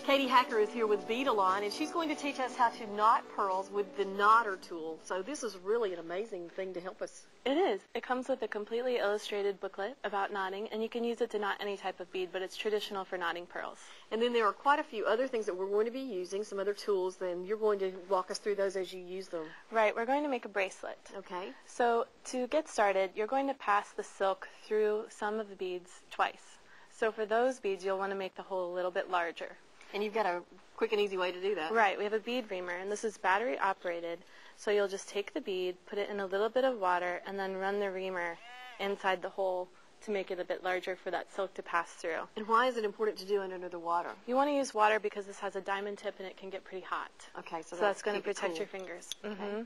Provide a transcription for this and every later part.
Katie Hacker is here with Beadalon, and she's going to teach us how to knot pearls with the knotter tool. So this is really an amazing thing to help us. It is. It comes with a completely illustrated booklet about knotting, and you can use it to knot any type of bead, but it's traditional for knotting pearls. And then there are quite a few other things that we're going to be using, some other tools, then you're going to walk us through those as you use them. Right. We're going to make a bracelet. Okay. So to get started, you're going to pass the silk through some of the beads twice. So for those beads, you'll want to make the hole a little bit larger. And you've got a quick and easy way to do that. Right. We have a bead reamer, and this is battery operated. So you'll just take the bead, put it in a little bit of water, and then run the reamer inside the hole to make it a bit larger for that silk to pass through. And why is it important to do it under the water? You want to use water because this has a diamond tip and it can get pretty hot. Okay, so that's going to protect your fingers. Okay.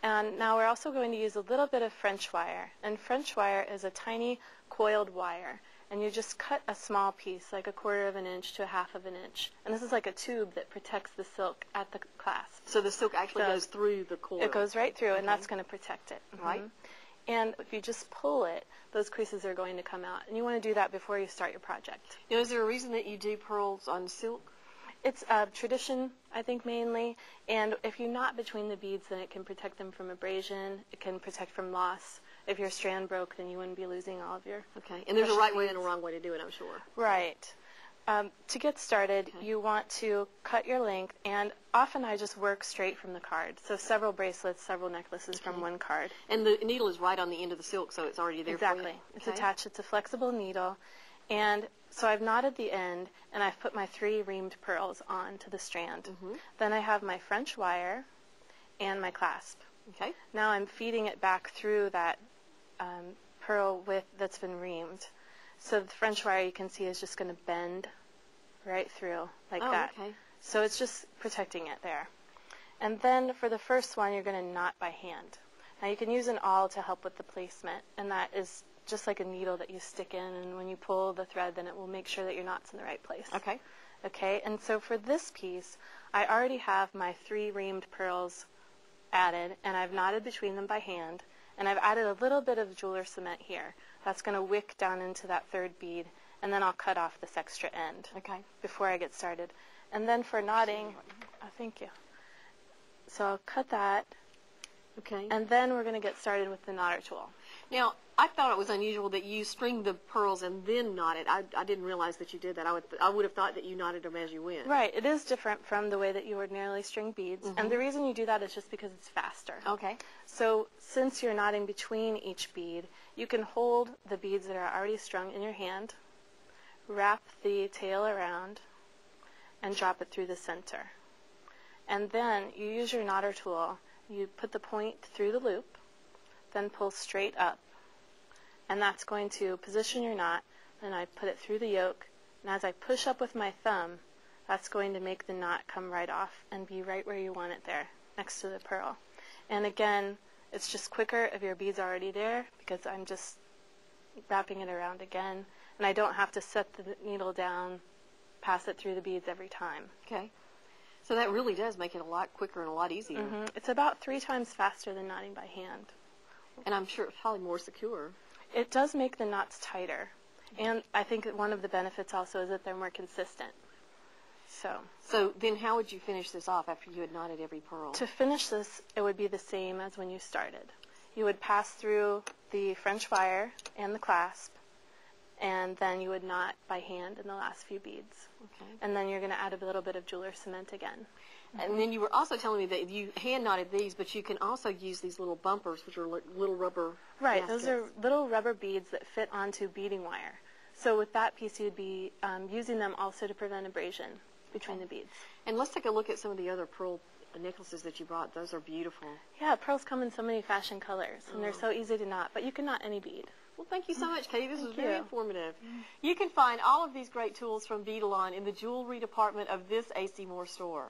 And now we're also going to use a little bit of French wire. And French wire is a tiny coiled wire. And you just cut a small piece, like 1/4 of an inch to 1/2 of an inch. And this is like a tube that protects the silk at the clasp. So the silk actually goes through the coil? It goes right through, and that's going to protect it. Right. And if you just pull it, those creases are going to come out. And you want to do that before you start your project. Now, is there a reason that you do pearls on silk? It's a tradition, I think, mainly. And if you knot between the beads, then it can protect them from abrasion. It can protect from loss. If your strand broke, then you wouldn't be losing all of your... Okay. And there's a right way and a wrong way to do it, I'm sure. Right. To get started, you want to cut your length, and often I just work straight from the card. So several bracelets, several necklaces from one card. And the needle is right on the end of the silk, so it's already there for you? Exactly. It's attached. It's a flexible needle. And so I've knotted the end, and I've put my 3 reamed pearls onto the strand. Then I have my French wire and my clasp. Okay. Now I'm feeding it back through that pearl width that's been reamed. So the French wire, you can see, is just going to bend right through like that. Okay. So it's just protecting it there. And then for the first one, you're going to knot by hand. Now you can use an awl to help with the placement, and that is just like a needle that you stick in, and when you pull the thread, then it will make sure that your knot's in the right place. Okay. Okay, and so for this piece, I already have my 3 reamed pearls added, and I've knotted between them by hand, and I've added a little bit of jeweler cement here. That's going to wick down into that 3rd bead, and then I'll cut off this extra end before I get started. And then for knotting, thank you. So I'll cut that, and then we're going to get started with the knotter tool. Now, I thought it was unusual that you string the pearls and then knot it. I didn't realize that you did that. I would have thought that you knotted them as you went. Right. It is different from the way that you ordinarily string beads. And the reason you do that is just because it's faster. Okay. So since you're knotting between each bead, you can hold the beads that are already strung in your hand, wrap the tail around, and drop it through the center. And then you use your knotter tool. You put the point through the loop, then pull straight up. And that's going to position your knot. Then I put it through the yoke. And as I push up with my thumb, that's going to make the knot come right off and be right where you want it there, next to the pearl. And again, it's just quicker if your bead's already there, because I'm just wrapping it around again. And I don't have to set the needle down, pass it through the beads every time. Okay. So that really does make it a lot quicker and a lot easier. It's about 3 times faster than knotting by hand. And I'm sure it's probably more secure. It does make the knots tighter. And I think that one of the benefits also is that they're more consistent. So then how would you finish this off after you had knotted every pearl? To finish this, it would be the same as when you started. You would pass through the French wire and the clasp, and then you would knot by hand in the last few beads. Okay. And then you're going to add a little bit of jeweler cement again. And then you were also telling me that you hand knotted these, but you can also use these little bumpers, which are little rubber Right, gaskets. those are little rubber beads that fit onto beading wire. So with that piece, you'd be using them also to prevent abrasion between the beads. And let's take a look at some of the other pearl necklaces that you brought. Those are beautiful. Yeah, pearls come in so many fashion colors, and they're so easy to knot, but you can knot any bead. Well, thank you so much, Katie. This was very informative. You can find all of these great tools from Beadalon in the jewelry department of this AC Moore store.